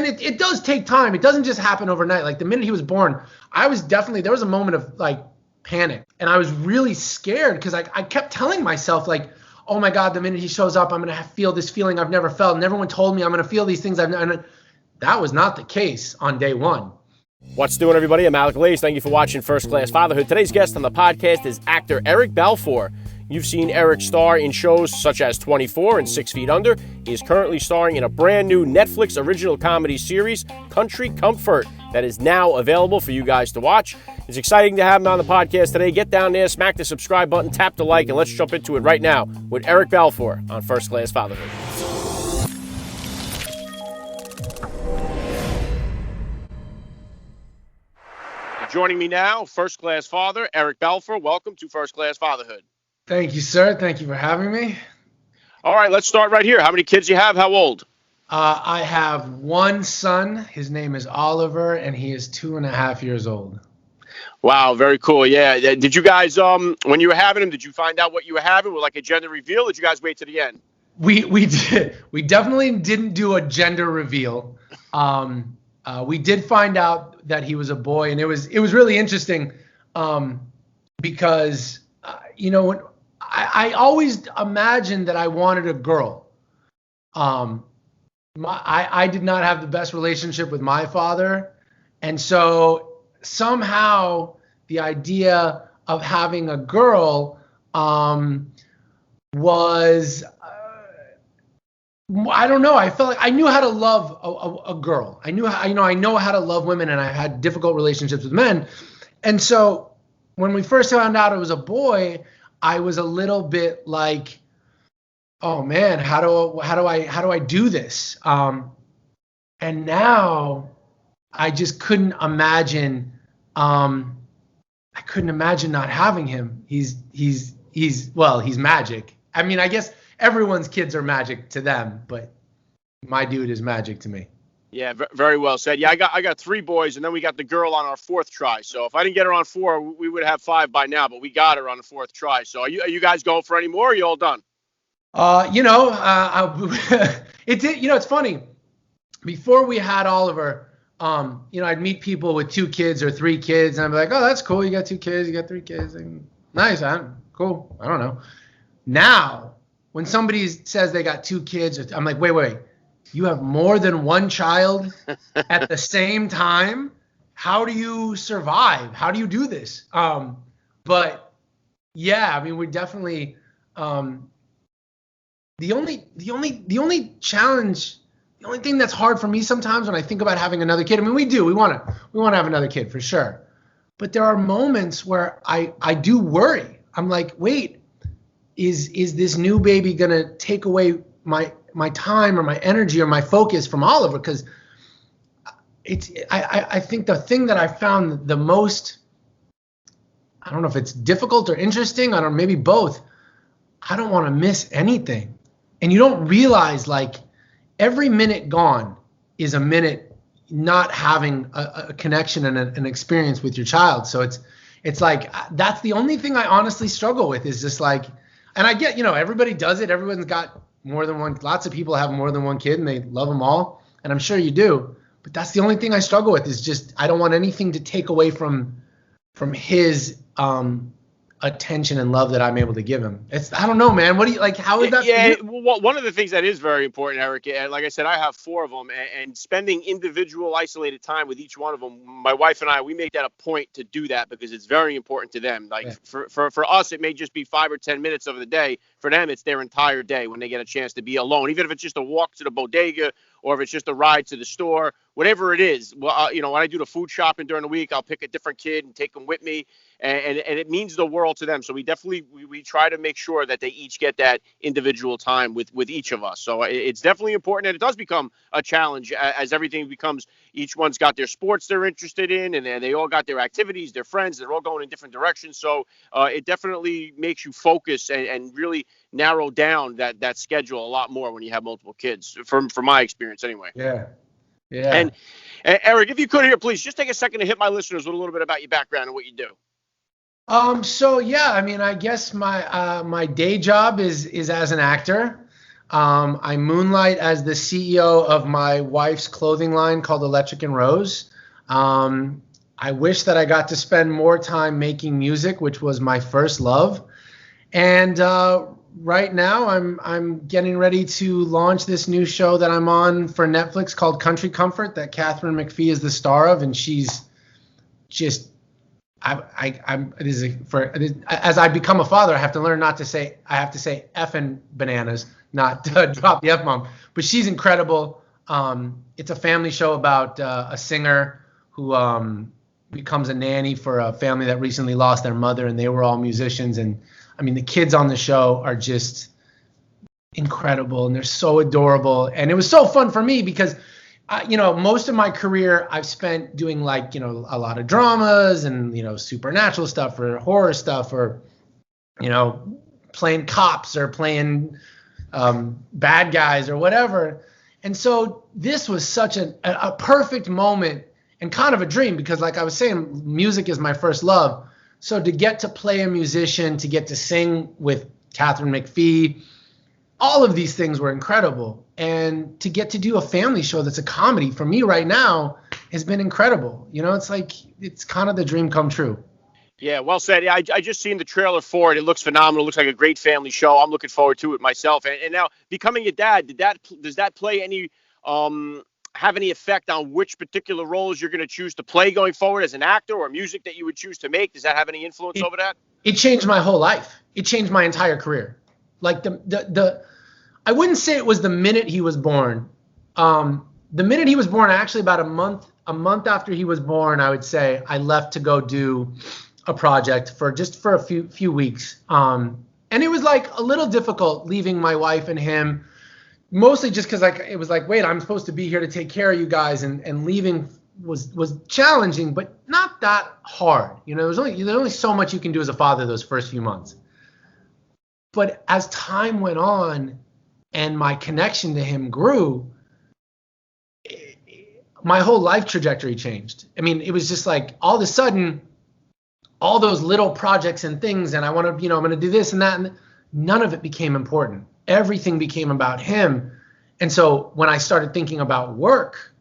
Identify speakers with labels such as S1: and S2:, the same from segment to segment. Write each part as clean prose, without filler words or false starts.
S1: and it does take time. It doesn't just happen overnight. Like the minute he was born, there was a moment of like panic, and I was really scared because I kept telling myself like, oh my God, the minute he shows up, I'm going to feel this feeling I've never felt. And everyone told me I'm going to feel these things. That was not the case on day one.
S2: What's doing, everybody? I'm Alec Lace. Thank you for watching First Class Fatherhood. Today's guest on the podcast is actor Eric Balfour. You've seen Eric star in shows such as 24 and 6 Feet Under. He is currently starring in a brand new Netflix original comedy series, Country Comfort, that is now available for you guys to watch. It's exciting to have him on the podcast today. Get down there, smack the subscribe button, tap the like, and let's jump into it right now with Eric Balfour on First Class Fatherhood. Joining me now, First Class Father, Eric Balfour. Welcome to First Class Fatherhood.
S1: Thank you, sir. Thank you for having me.
S2: All right, let's start right here. How many kids do you have? How old?
S1: I have one son. His name is Oliver, and he is 2.5 years old.
S2: Wow, very cool. Yeah. Did you guys, when you were having him, did you find out what you were having with like a gender reveal? Or did you guys wait to the end?
S1: We did. We definitely didn't do a gender reveal. We did find out that he was a boy, and it was really interesting because when I always imagined that I wanted a girl. I did not have the best relationship with my father, and so somehow the idea of having a girl was I don't know. I felt like I knew how to love a girl. I know how to love women, and I had difficult relationships with men. And so when we first found out it was a boy, I was a little bit like, oh man, how do I do this? And now I just couldn't imagine. I couldn't imagine not having him. He's magic. I mean, I guess everyone's kids are magic to them, but my dude is magic to me.
S2: Yeah, very well said. Yeah, I got 3 boys, and then we got the girl on our 4th try. So if I didn't get her on 4, we would have 5 by now, but we got her on the 4th try. So are you guys going for any more, or are you all done?
S1: It's funny. Before we had Oliver, I'd meet people with 2 kids or 3 kids, and I'd be like, oh, that's cool. You got 2 kids, you got 3 kids. And nice, cool. I don't know. Now, when somebody says they got 2 kids, I'm like, wait, you have more than one child at the same time? How do you survive? How do you do this? But yeah, I mean, we definitely, the only challenge, the only thing that's hard for me sometimes when I think about having another kid, I mean, we want to have another kid for sure. But there are moments where I do worry. I'm like, wait, is this new baby going to take away my time or my energy or my focus from Oliver? Because I think the thing that I found the most, I don't know if it's difficult or interesting, I don't know, maybe both. I don't want to miss anything. And you don't realize like every minute gone is a minute not having a connection and an experience with your child. So it's like, that's the only thing I honestly struggle with is just like, and I get, everybody does it. Everyone's got more than one. Lots of people have more than one kid and they love them all. And I'm sure you do. But that's the only thing I struggle with is just I don't want anything to take away from his attention and love that I'm able to give him. I don't know, man. What do you like? How is that?
S2: Yeah, well, one of the things that is very important, Eric, like I said, I have 4 of them, and spending individual isolated time with each one of them. My wife and I, we make that a point to do that because it's very important to them. Like for us, it may just be 5 or 10 minutes of the day. For them, it's their entire day when they get a chance to be alone, even if it's just a walk to the bodega or if it's just a ride to the store, whatever it is. Well, when I do the food shopping during the week, I'll pick a different kid and take them with me. And it means the world to them. So we definitely we try to make sure that they each get that individual time with each of us. So it's definitely important, and it does become a challenge as everything becomes. Each one's got their sports they're interested in, and they all got their activities, their friends. They're all going in different directions. So it definitely makes you focus and really narrow down that schedule a lot more when you have multiple kids. From my experience, anyway.
S1: Yeah.
S2: And Eric, if you could here, please just take a second to hit my listeners with a little bit about your background and what you do.
S1: So yeah, I mean, I guess my day job is as an actor. I moonlight as the CEO of my wife's clothing line called Electric and Rose. I wish that I got to spend more time making music, which was my first love. And right now I'm getting ready to launch this new show that I'm on for Netflix called Country Comfort that Catherine McPhee is the star of, and she's just as I become a father, I have to learn not to say, I have to say effing bananas, not drop the F bomb. But she's incredible. It's a family show about a singer who becomes a nanny for a family that recently lost their mother, and they were all musicians. And I mean, the kids on the show are just incredible, and they're so adorable. And it was so fun for me because most of my career I've spent doing a lot of dramas and, supernatural stuff or horror stuff or, playing cops or playing bad guys or whatever. And so this was such a perfect moment and kind of a dream because like I was saying, music is my first love. So to get to play a musician, to get to sing with Catherine McPhee, all of these things were incredible. And to get to do a family show that's a comedy for me right now has been incredible. It's kind of the dream come true.
S2: Yeah, well said. I just seen the trailer for it. It looks phenomenal. It looks like a great family show. I'm looking forward to it myself. And now becoming a dad, does that play any have any effect on which particular roles you're going to choose to play going forward as an actor or music that you would choose to make? Does that have any influence over that?
S1: It changed my whole life. It changed my entire career. Like I wouldn't say it was the minute he was born. The minute he was born, actually about a month after he was born, I would say I left to go do a project for a few weeks. And it was like a little difficult leaving my wife and him, mostly just because it was like, wait, I'm supposed to be here to take care of you guys, and leaving was challenging, but not that hard. There's only so much you can do as a father those first few months. But as time went on and my connection to him grew, my whole life trajectory changed. I mean, it was just like all of a sudden, all those little projects and things, and I want to, I'm going to do this and that, and none of it became important. Everything became about him. And so when I started thinking about work,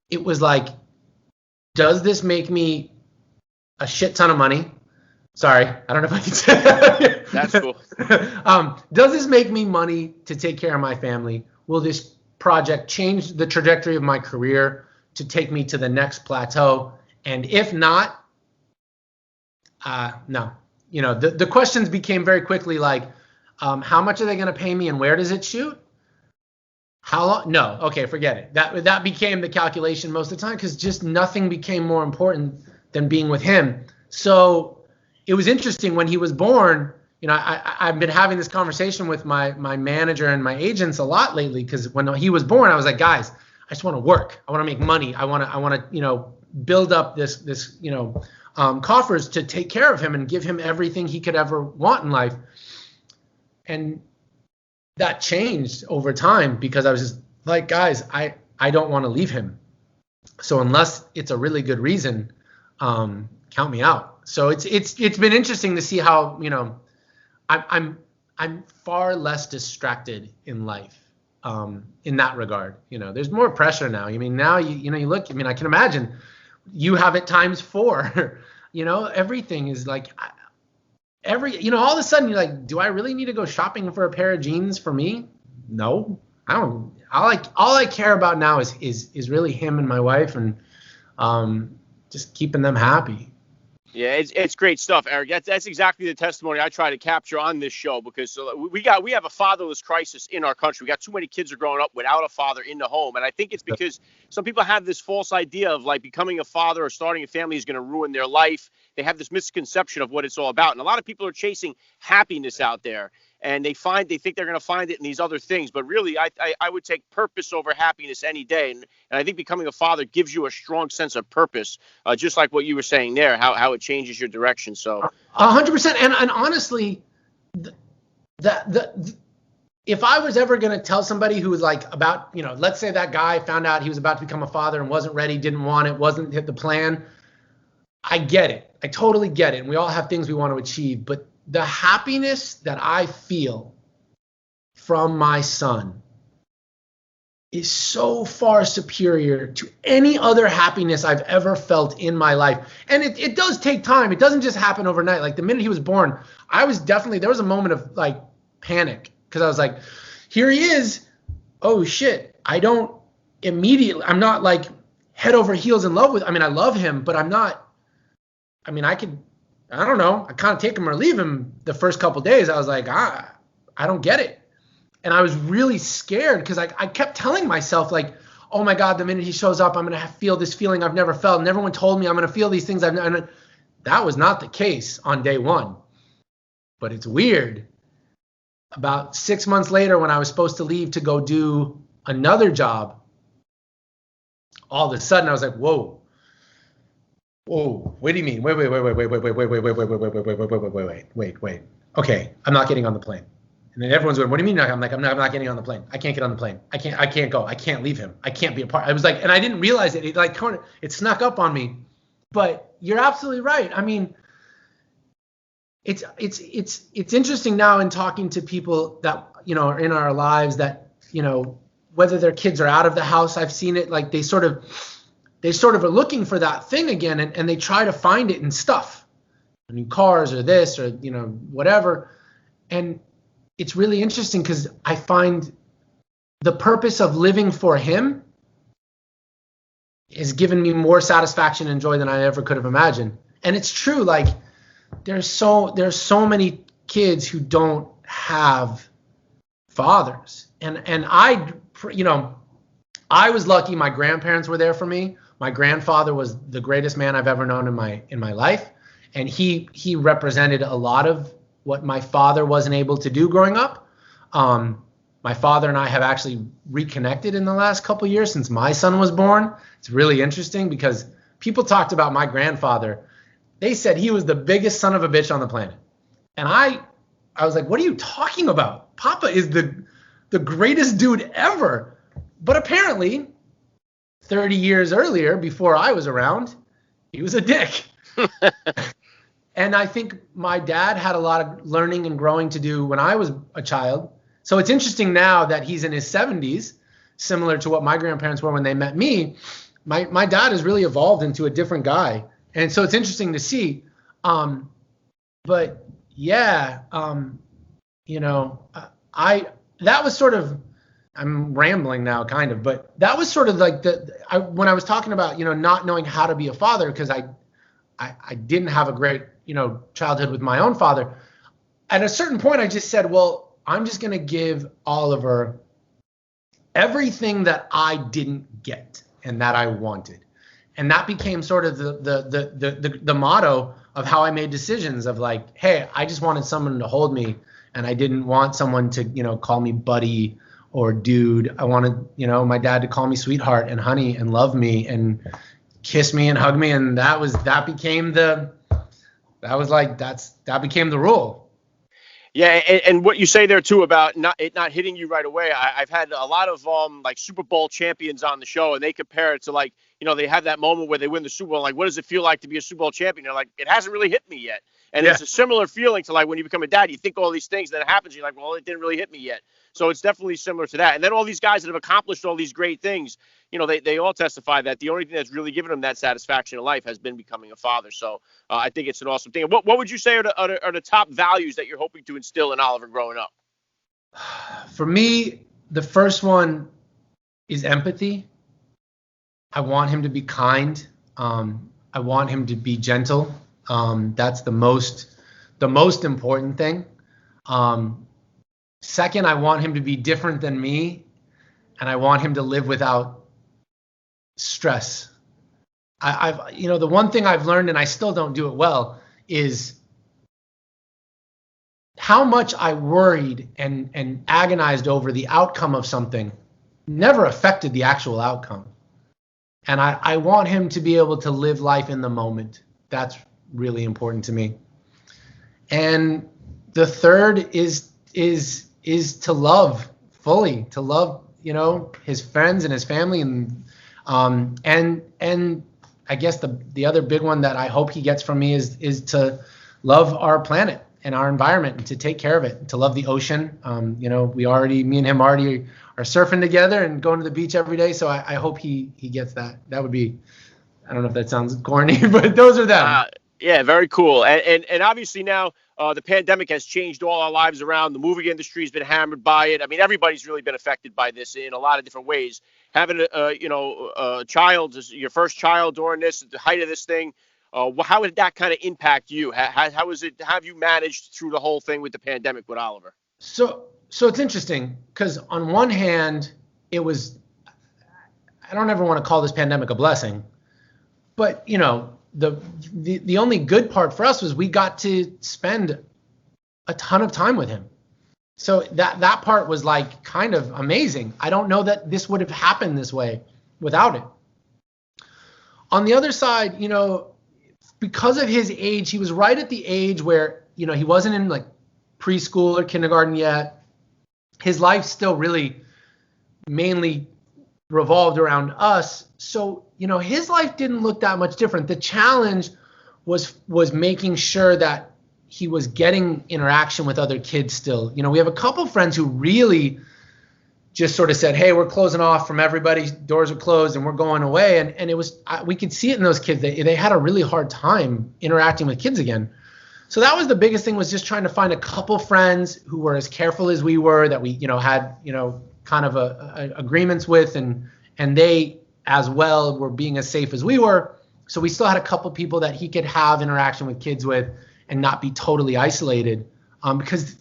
S1: it was like, does this make me a shit ton of money? Sorry, I don't know if I can say that.
S2: That's cool.
S1: Does this make me money to take care of my family? Will this project change the trajectory of my career to take me to the next plateau? And if not, no. The questions became very quickly like, how much are they going to pay me and where does it shoot? How long? No. Okay, forget it. That became the calculation most of the time because just nothing became more important than being with him. So it was interesting when he was born. I've been having this conversation with my manager and my agents a lot lately because when he was born, I was like, guys, I just want to work. I want to make money. I want to build up this coffers to take care of him and give him everything he could ever want in life. And that changed over time because I was just like, guys, I don't want to leave him. So unless it's a really good reason, count me out. So it's been interesting to see how, I'm far less distracted in life, in that regard. There's more pressure now. I mean, now you look, I can imagine you have it times 4, everything is like all of a sudden you're like, do I really need to go shopping for a pair of jeans for me? No, I don't. All I care about now is really him and my wife and just keeping them happy.
S2: Yeah, it's great stuff, Eric. That's exactly the testimony I try to capture on this show because we have a fatherless crisis in our country. We got too many kids are growing up without a father in the home, and I think it's because some people have this false idea of like becoming a father or starting a family is going to ruin their life. They have this misconception of what it's all about, and a lot of people are chasing happiness out there. And they think they're going to find it in these other things. But really, I would take purpose over happiness any day. And I think becoming a father gives you a strong sense of purpose, just like what you were saying there, how it changes your direction. So
S1: 100%. And honestly, if I was ever going to tell somebody who was like about, let's say that guy found out he was about to become a father and wasn't ready, didn't want it, wasn't hit the plan. I get it. I totally get it. And we all have things we want to achieve. But the happiness that I feel from my son is so far superior to any other happiness I've ever felt in my life. And it does take time. It doesn't just happen overnight. Like the minute he was born, there was a moment of like panic, because I was like, here he is. Oh shit. I'm not like head over heels in love with, I love him, but I'm not, I don't know. I kind of take him or leave him the first couple of days. I was like, I don't get it. And I was really scared because I kept telling myself, like, oh my God, the minute he shows up, I'm going to feel this feeling I've never felt. And everyone told me I'm going to feel these things. That was not the case on day one. But it's weird. About 6 months later, when I was supposed to leave to go do another job, all of a sudden I was like, whoa, what do you mean? Wait. Okay, I'm not getting on the plane. And then everyone's going, what do you mean? I'm like, I'm not getting on the plane. I can't get on the plane. I can't go. I can't leave him. I can't be a part. I was like, and I didn't realize it. It snuck up on me. But you're absolutely right. It's interesting now in talking to people that, are in our lives that, whether their kids are out of the house, I've seen it, like they sort of are looking for that thing again, and they try to find it in stuff, new cars or this or, whatever. And it's really interesting because I find the purpose of living for him has given me more satisfaction and joy than I ever could have imagined. And it's true, like there's so many kids who don't have fathers. And I was lucky my grandparents were there for me. My grandfather was the greatest man I've ever known in my life. And he represented a lot of what my father wasn't able to do growing up. My father and I have actually reconnected in the last couple of years since my son was born. It's really interesting because people talked about my grandfather. They said he was the biggest son of a bitch on the planet. And I was like, what are you talking about? Papa is the greatest dude ever. But apparently 30 years earlier, before I was around, he was a dick. And I think my dad had a lot of learning and growing to do when I was a child. So it's interesting now that he's in his 70s, similar to what my grandparents were when they met me. My dad has really evolved into a different guy. And so it's interesting to see. But yeah, that was sort of, I'm rambling now kind of, but that was sort of like when I was talking about, not knowing how to be a father, because I didn't have a great, childhood with my own father. At a certain point, I just said, well, I'm just going to give Oliver everything that I didn't get and that I wanted. And that became sort of the motto of how I made decisions of like, hey, I just wanted someone to hold me, and I didn't want someone to, call me buddy or dude. I wanted, my dad to call me sweetheart and honey and love me and kiss me and hug me. And that became the rule.
S2: Yeah, and what you say there too about not hitting you right away. I've had a lot of like Super Bowl champions on the show, and they compare it to like, they have that moment where they win the Super Bowl. Like, what does it feel like to be a Super Bowl champion? They're like, it hasn't really hit me yet. And It's a similar feling to like when you become a dad, you think all these things, then it happens. You're like, well, it didn't really hit me yet. So it's definitely similar to that. And then all these guys that have accomplished all these great things, they all testify that the only thing that's really given them that satisfaction in life has been becoming a father. So I think it's an awesome thing. What would you say are the top values that you're hoping to instill in Oliver growing up?
S1: For me, the first one is empathy. I want him to be kind. I want him to be gentle. That's the most important thing. Second, I want him to be different than me, and I want him to live without stress. The one thing I've learned, and I still don't do it well, is how much I worried and agonized over the outcome of something never affected the actual outcome. And I want him to be able to live life in the moment. That's really important to me. And the third is to love fully, to love, his friends and his family, and I guess the other big one that I hope he gets from me is to love our planet and our environment, and to take care of it, and to love the ocean. Me and him already are surfing together and going to the beach every day. So I hope he gets that. That would be, I don't know if that sounds corny, but those are them.
S2: Yeah, very cool. And obviously now the pandemic has changed all our lives around. The movie industry has been hammered by it. I mean, everybody's really been affected by this in a lot of different ways. Having a child, your first child during this, at the height of this thing, how did that kind of impact you? How was it? How have you managed through the whole thing with the pandemic with Oliver?
S1: So it's interesting because on one hand, it was, I don't ever want to call this pandemic a blessing, but the only good part for us was we got to spend a ton of time with him. So that part was like kind of amazing. I don't know that this would have happened this way without it. On the other side, because of his age, he was right at the age where, he wasn't in like preschool or kindergarten yet. His life still really mainly revolved around us. So, his life didn't look that much different. The challenge was making sure that he was getting interaction with other kids still. We have a couple friends who really just sort of said, hey, we're closing off from everybody. Doors are closed and we're going away. And it was, we could see it in those kids. They had a really hard time interacting with kids again. So that was the biggest thing, was just trying to find a couple friends who were as careful as we were, that we, had, kind of agreements with, and they as well were being as safe as we were. So we still had a couple people that he could have interaction with kids with and not be totally isolated. Because,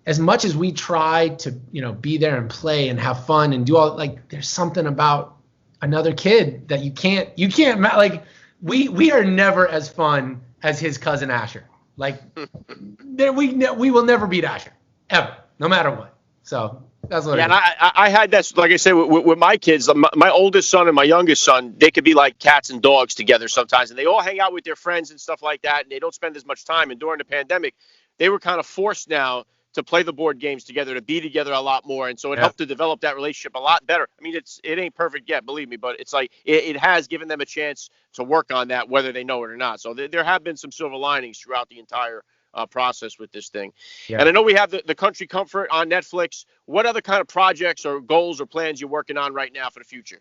S1: as much as we try to, be there and play and have fun and do all, like, there's something about another kid that you can't, like, we are never as fun as his cousin Asher. Like, we will never beat Asher, ever, no matter what. So that's what. Yeah,
S2: and I had that, like I said, with my kids, my oldest son and my youngest son, they could be like cats and dogs together sometimes, and they all hang out with their friends and stuff like that, and they don't spend as much time. And during the pandemic, they were kind of forced now to play the board games together, to be together a lot more, and so it helped to develop that relationship a lot better. I mean, it ain't perfect yet, believe me, but it's like it has given them a chance to work on that, whether they know it or not. So there have been some silver linings throughout the entire process with this thing. Yeah. And I know we have the Country Comfort on Netflix. What other kind of projects or goals or plans you're working on right now for the future?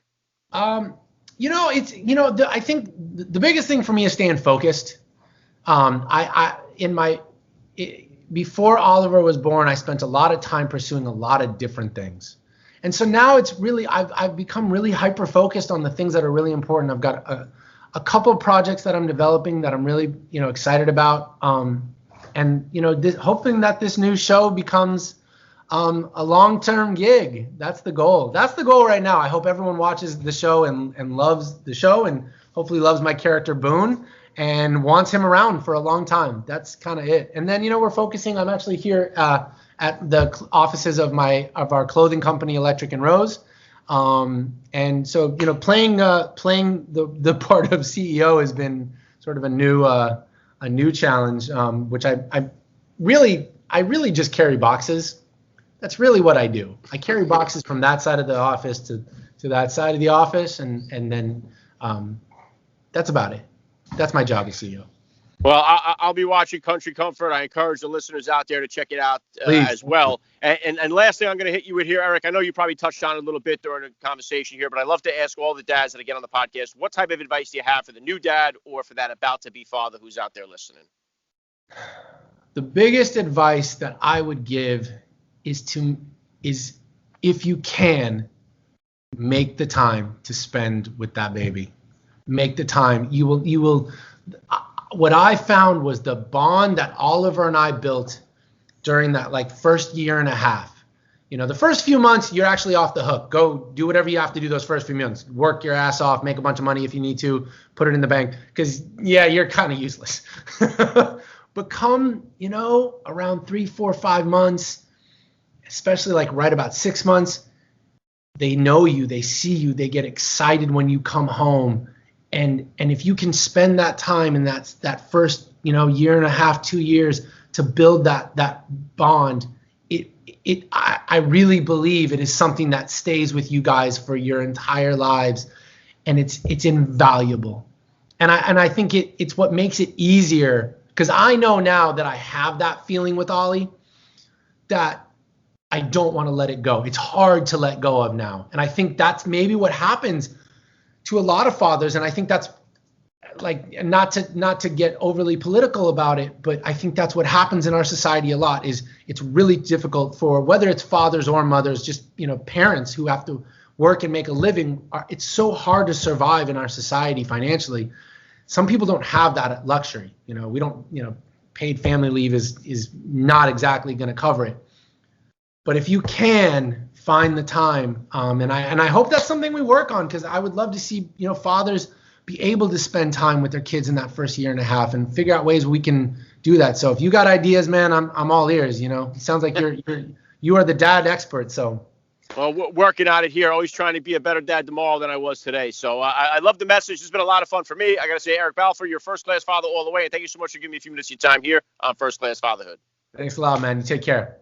S1: I think the biggest thing for me is staying focused. Before Oliver was born, I spent a lot of time pursuing a lot of different things. And so now it's really, I've become really hyper-focused on the things that are really important. I've got a couple of projects that I'm developing that I'm really, excited about. Hoping that this new show becomes a long-term gig. That's the goal. That's the goal right now. I hope everyone watches the show and loves the show, and hopefully loves my character Boone and wants him around for a long time. That's kind of it. And then, we're focusing, I'm actually here at the offices of our clothing company, Electric and Rose. And so, playing the part of CEO has been sort of a new challenge, which I really just carry boxes. That's really what I do. I carry boxes from that side of the office to that side of the office. And then that's about it. That's my job as CEO.
S2: Well, I'll be watching Country Comfort. I encourage the listeners out there to check it out as well. And last thing I'm going to hit you with here, Eric, I know you probably touched on it a little bit during the conversation here, but I love to ask all the dads that I get on the podcast, what type of advice do you have for the new dad or for that about-to-be father who's out there listening?
S1: The biggest advice that I would give is if you can, make the time to spend with that baby. Make the time. You will. What I found was the bond that Oliver and I built during that first year and a half. The first few months, you're actually off the hook. Go do whatever you have to do those first few months. Work your ass off, make a bunch of money if you need to, put it in the bank. Because, you're kind of useless. But come, around 3, 4, 5 months, especially right about 6 months, they know you, they see you, they get excited when you come home. And if you can spend that time in that first, year and a half, 2 years to build that bond, I really believe it is something that stays with you guys for your entire lives, and it's invaluable. And I think it's what makes it easier, Because I know now that I have that feeling with Ollie that I don't want to let it go. It's hard to let go of now. And I think that's maybe what happens to a lot of fathers. And I think that's like, not to get overly political about it, but I think that's what happens in our society a lot. Is it's really difficult for, whether it's fathers or mothers, just, parents who have to work and make a living. It's so hard to survive in our society financially. Some people don't have that luxury. We don't, paid family leave is not exactly going to cover it. But if you can find the time, and I hope that's something we work on, because I would love to see, fathers be able to spend time with their kids in that first year and a half and figure out ways we can do that. So if you got ideas, man, I'm all ears. It sounds like you are the dad expert. So.
S2: Well, we're working on it here. Always trying to be a better dad tomorrow than I was today. So I love the message. It's been a lot of fun for me. I got to say, Eric Balfour, you're first class father all the way. And thank you so much for giving me a few minutes of your time here on First Class Fatherhood.
S1: Thanks a lot, man. You take care.